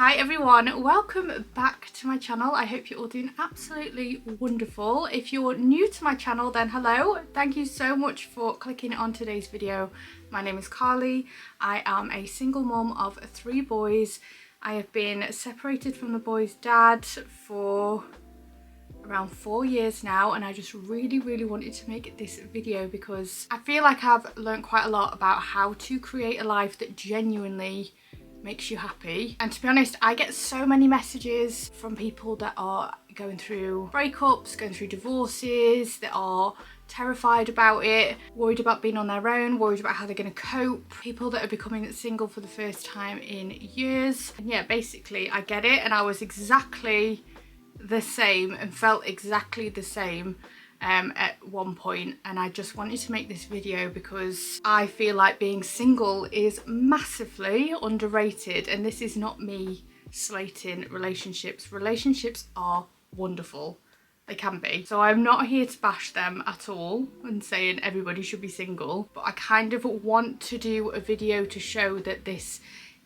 Hi everyone, welcome back to my channel. I hope you're all doing absolutely wonderful. If you're new to my channel, then hello. Thank you so much for clicking on today's video. My name is Carly. I am a single mum of 3 boys. I have been separated from the boys' dad for around 4 years now, and I just really wanted to make this video because I feel like I've learned quite a lot about how to create a life that genuinely makes you happy. And to be honest, I get so many messages from people that are going through breakups, going through divorces, that are terrified about it, worried about being on their own, worried about how they're going to cope, people that are becoming single for the first time in years. And yeah, basically I get it, and I was exactly the same and felt exactly the same at one point, and I just wanted to make this video because I feel like being single is massively underrated. And this is not me slating relationships. Relationships are wonderful, they can be, so I'm not here to bash them at all and saying everybody should be single, but I kind of want to do a video to show that this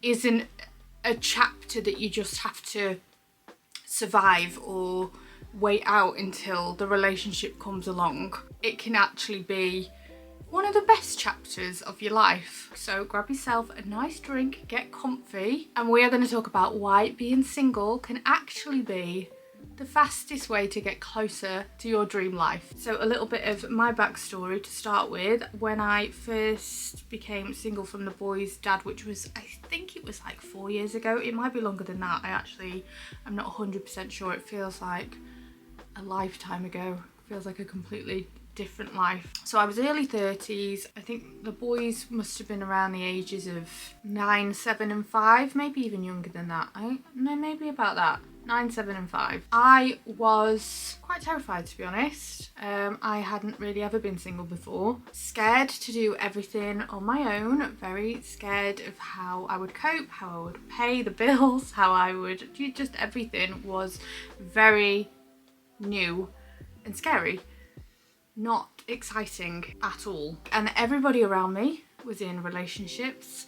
isn't a chapter that you just have to survive or wait out until the relationship comes along. It can actually be one of the best chapters of your life. So grab yourself a nice drink, get comfy, and we are going to talk about why being single can actually be the fastest way to get closer to your dream life. So a little bit of my backstory to start with. When I first became single from the boys' dad, which was, I think it was like 4 years ago, it might be longer than that, I'm not 100% sure. It feels like a lifetime ago, it feels like a completely different life. So I was early 30s. I think the boys must have been around the ages of 9, 7 and 5, maybe even younger than that. No, maybe about that. 9, 7 and 5. I was quite terrified, to be honest. I hadn't really ever been single before. Scared to do everything on my own. Very scared of how I would cope, how I would pay the bills, how I would do, just everything was very new and scary. Not exciting at all. And everybody around me was in relationships,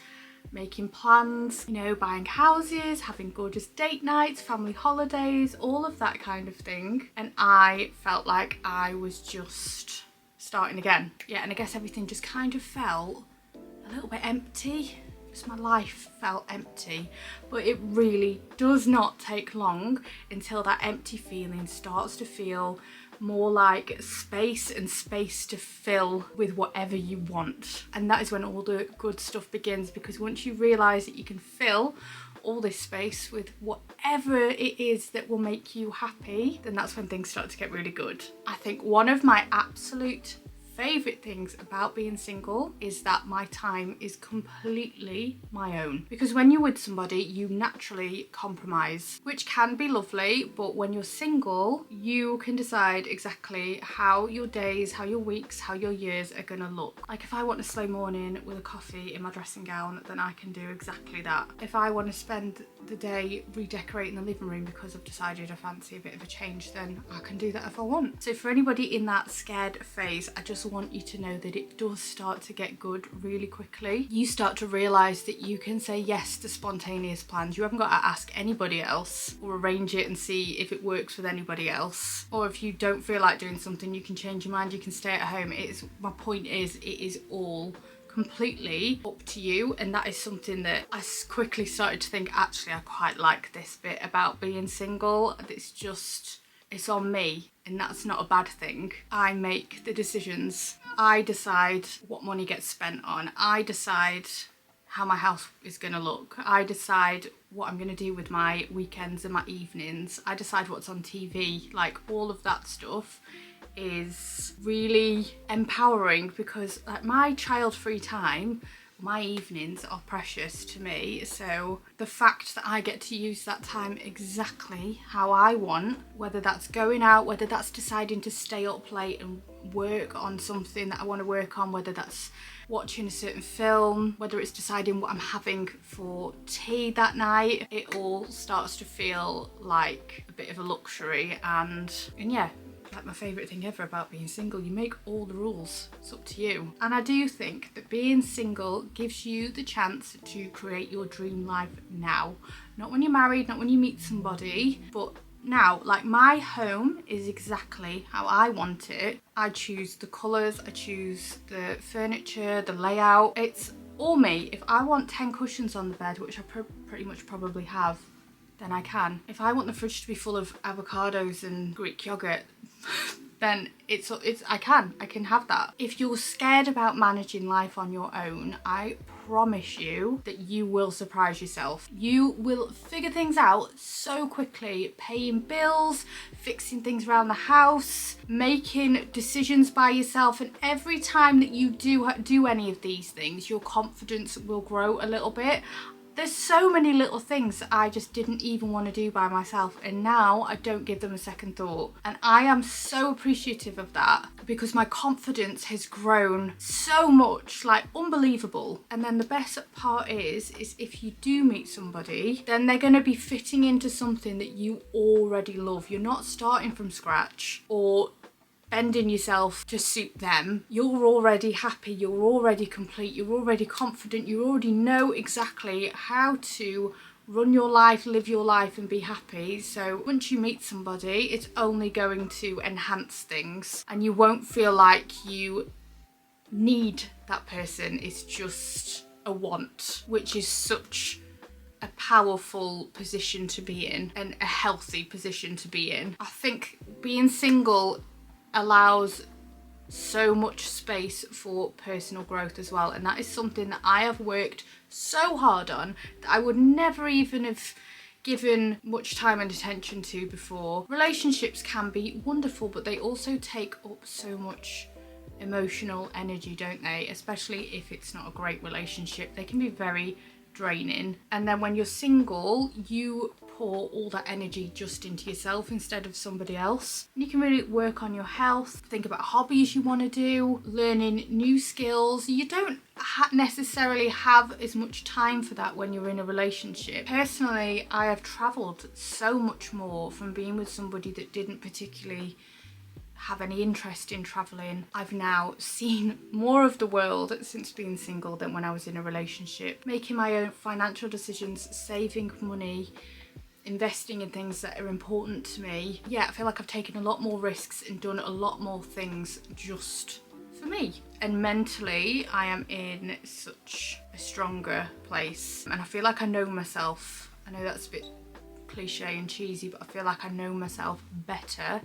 making plans, you know, buying houses, having gorgeous date nights, family holidays, all of that kind of thing. And I felt like I was just starting again. Yeah, and I guess everything just kind of felt a little bit empty. Just my life felt empty. But it really does not take long until that empty feeling starts to feel more like space, and space to fill with whatever you want. And that is when all the good stuff begins, because once you realise that you can fill all this space with whatever it is that will make you happy, then that's when things start to get really good. I think one of my absolute favourite things about being single is that my time is completely my own. Because when you're with somebody, you naturally compromise, which can be lovely, but when you're single, you can decide exactly how your days, how your weeks, how your years are gonna look. Like if I want a slow morning with a coffee in my dressing gown, then I can do exactly that. If I want to spend the day redecorating the living room because I've decided I fancy a bit of a change, then I can do that if I want. So for anybody in that scared phase, I just want you to know that it does start to get good really quickly. You start to realise that you can say yes to spontaneous plans. You haven't got to ask anybody else or arrange it and see if it works with anybody else. Or if you don't feel like doing something, you can change your mind, you can stay at home. My point is, it is all completely up to you. And that is something that I quickly started to think, actually I quite like this bit about being single. It's on me, and that's not a bad thing. I make the decisions. I decide what money gets spent on. I decide how my house is gonna look. I decide what I'm gonna do with my weekends and my evenings. I decide what's on TV. Like, all of that stuff is really empowering, because like my child-free time, my evenings are precious to me. So the fact that I get to use that time exactly how I want, whether that's going out, whether that's deciding to stay up late and work on something that I want to work on, whether that's watching a certain film, whether it's deciding what I'm having for tea that night, it all starts to feel like a bit of a luxury. And yeah, like my favourite thing ever about being single. You make all the rules. It's up to you. And I do think that being single gives you the chance to create your dream life now. Not when you're married, not when you meet somebody, but now. Like, my home is exactly how I want it. I choose the colours, I choose the furniture, the layout. It's all me. If I want 10 cushions on the bed, which I pretty much probably have, then I can. If I want the fridge to be full of avocados and Greek yogurt, then I can have that. If you're scared about managing life on your own, I promise you that you will surprise yourself. You will figure things out so quickly, paying bills, fixing things around the house, making decisions by yourself, and every time that you do any of these things, your confidence will grow a little bit. There's so many little things that I just didn't even want to do by myself, and now I don't give them a second thought. And I am so appreciative of that because my confidence has grown so much, like unbelievable. And then the best part is if you do meet somebody, then they're going to be fitting into something that you already love. You're not starting from scratch or bending yourself to suit them. You're already happy, you're already complete, you're already confident, you already know exactly how to run your life, live your life and be happy. So once you meet somebody, it's only going to enhance things and you won't feel like you need that person. It's just a want, which is such a powerful position to be in and a healthy position to be in. I think being single allows so much space for personal growth as well, and that is something that I have worked so hard on that I would never even have given much time and attention to before. Relationships can be wonderful, but they also take up so much emotional energy, don't they? Especially if it's not a great relationship, they can be very draining. And then when you're single, you pour all that energy just into yourself instead of somebody else. And you can really work on your health, think about hobbies you want to do, learning new skills. You don't necessarily have as much time for that when you're in a relationship. Personally, I have travelled so much more from being with somebody that didn't particularly have any interest in travelling. I've now seen more of the world since being single than when I was in a relationship. Making my own financial decisions, saving money, investing in things that are important to me. Yeah, I feel like I've taken a lot more risks and done a lot more things just for me. And mentally, I am in such a stronger place. And I feel like I know myself. I know that's a bit cliche and cheesy, but I feel like I know myself better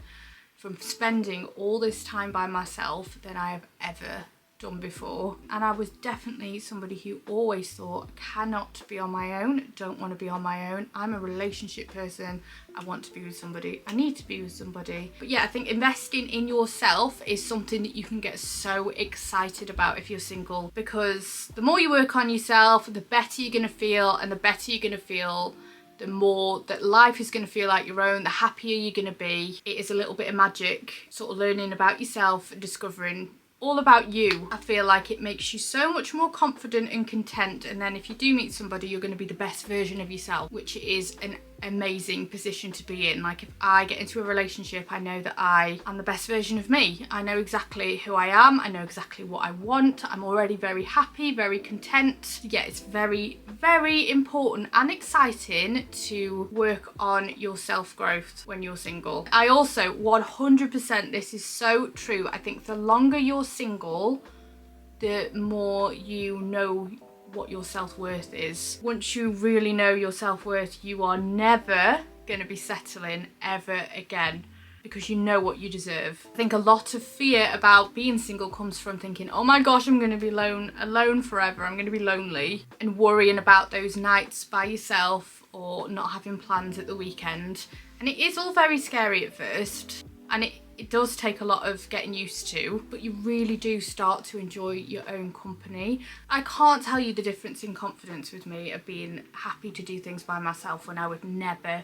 from spending all this time by myself than I have ever done before. And I was definitely somebody who always thought, cannot be on my own, don't want to be on my own. I'm a relationship person, I want to be with somebody, I need to be with somebody. But yeah, I think investing in yourself is something that you can get so excited about if you're single, because the more you work on yourself, the better you're gonna feel, and the better you're gonna feel, the more that life is going to feel like your own, the happier you're going to be. It is a little bit of magic, sort of learning about yourself and discovering all about you. I feel like it makes you so much more confident and content, and then if you do meet somebody, you're going to be the best version of yourself, which is an amazing position to be in. Like, if I get into a relationship, I know that I am the best version of me. I know exactly who I am, I know exactly what I want, I'm already very happy, very content. Yeah, it's very, very important and exciting to work on your self-growth when you're single. I also 100%, this is so true, I think the longer you're single, the more you know what your self-worth is. Once you really know your self-worth, you are never going to be settling ever again, because you know what you deserve. I think a lot of fear about being single comes from thinking, oh my gosh, I'm going to be alone forever, I'm going to be lonely, and worrying about those nights by yourself or not having plans at the weekend. And it is all very scary at first, and it does take a lot of getting used to, but you really do start to enjoy your own company. I can't tell you the difference in confidence with me of being happy to do things by myself when I would never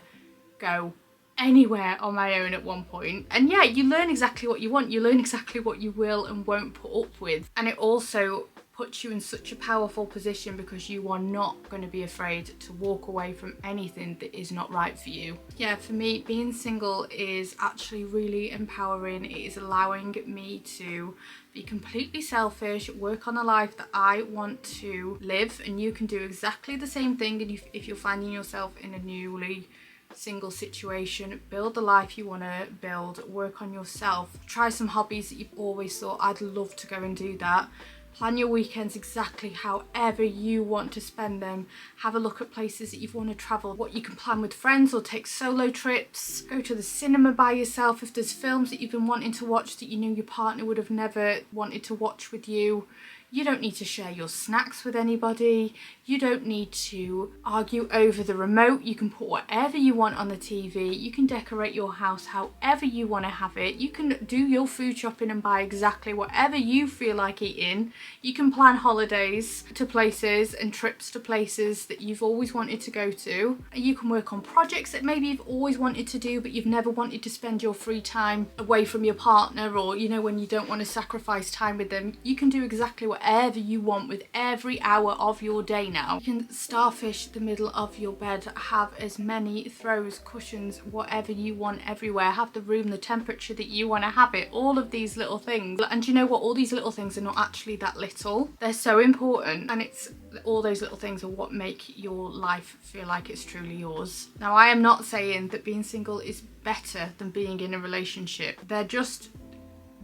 go anywhere on my own at one point. And yeah, you learn exactly what you want, you learn exactly what you will and won't put up with, and it also puts you in such a powerful position because you are not going to be afraid to walk away from anything that is not right for you. Yeah, for me, being single is actually really empowering. It is allowing me to be completely selfish, work on the life that I want to live, and you can do exactly the same thing. And if you're finding yourself in a newly single situation, build the life you want to build, work on yourself, try some hobbies that you've always thought I'd love to go and do that. Plan your weekends exactly however you want to spend them. Have a look at places that you want to travel, what you can plan with friends or take solo trips. Go to the cinema by yourself if there's films that you've been wanting to watch that you knew your partner would have never wanted to watch with you. You don't need to share your snacks with anybody. You don't need to argue over the remote. You can put whatever you want on the TV. You can decorate your house however you want to have it. You can do your food shopping and buy exactly whatever you feel like eating. You can plan holidays to places and trips to places that you've always wanted to go to. You can work on projects that maybe you've always wanted to do but you've never wanted to spend your free time away from your partner, or you know, when you don't want to sacrifice time with them. You can do exactly whatever you want with every hour of your day now. You can starfish the middle of your bed, have as many throws, cushions, whatever you want everywhere, have the room the temperature that you want to have it, all of these little things. And you know what, all these little things are not actually that little. They're so important, and it's all those little things are what make your life feel like it's truly yours. Now, I am not saying that being single is better than being in a relationship. They're just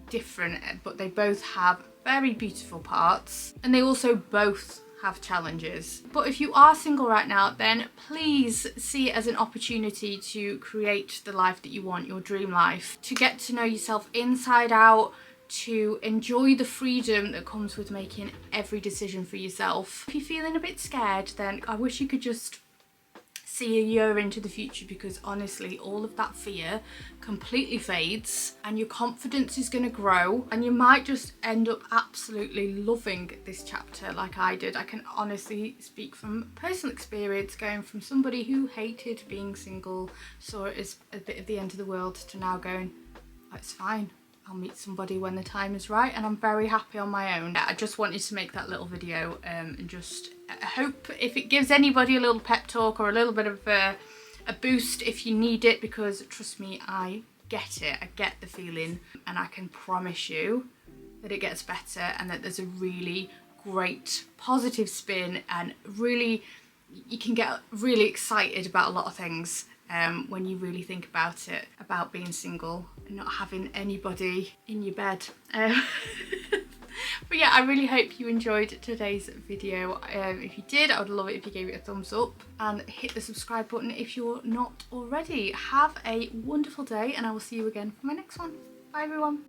different, but they both have very beautiful parts, and they also both have challenges. But if you are single right now, then please see it as an opportunity to create the life that you want, your dream life, to get to know yourself inside out, to enjoy the freedom that comes with making every decision for yourself. If you're feeling a bit scared, then I wish you could just see a year into the future, because honestly, all of that fear completely fades and your confidence is going to grow, and you might just end up absolutely loving this chapter like I did. I can honestly speak from personal experience, going from somebody who hated being single, saw it as a bit of the end of the world, to now going, it's fine, I'll meet somebody when the time is right, and I'm very happy on my own. I just wanted to make that little video and just hope if it gives anybody a little pep talk or a little bit of a boost if you need it, because trust me, I get it. I get the feeling, and I can promise you that it gets better, and that there's a really great positive spin, and really you can get really excited about a lot of things when you really think about it, about being single and not having anybody in your bed. But yeah, I really hope you enjoyed today's video. If you did, I would love it if you gave it a thumbs up and hit the subscribe button if you're not already. Have a wonderful day, and I will see you again for my next one. Bye everyone.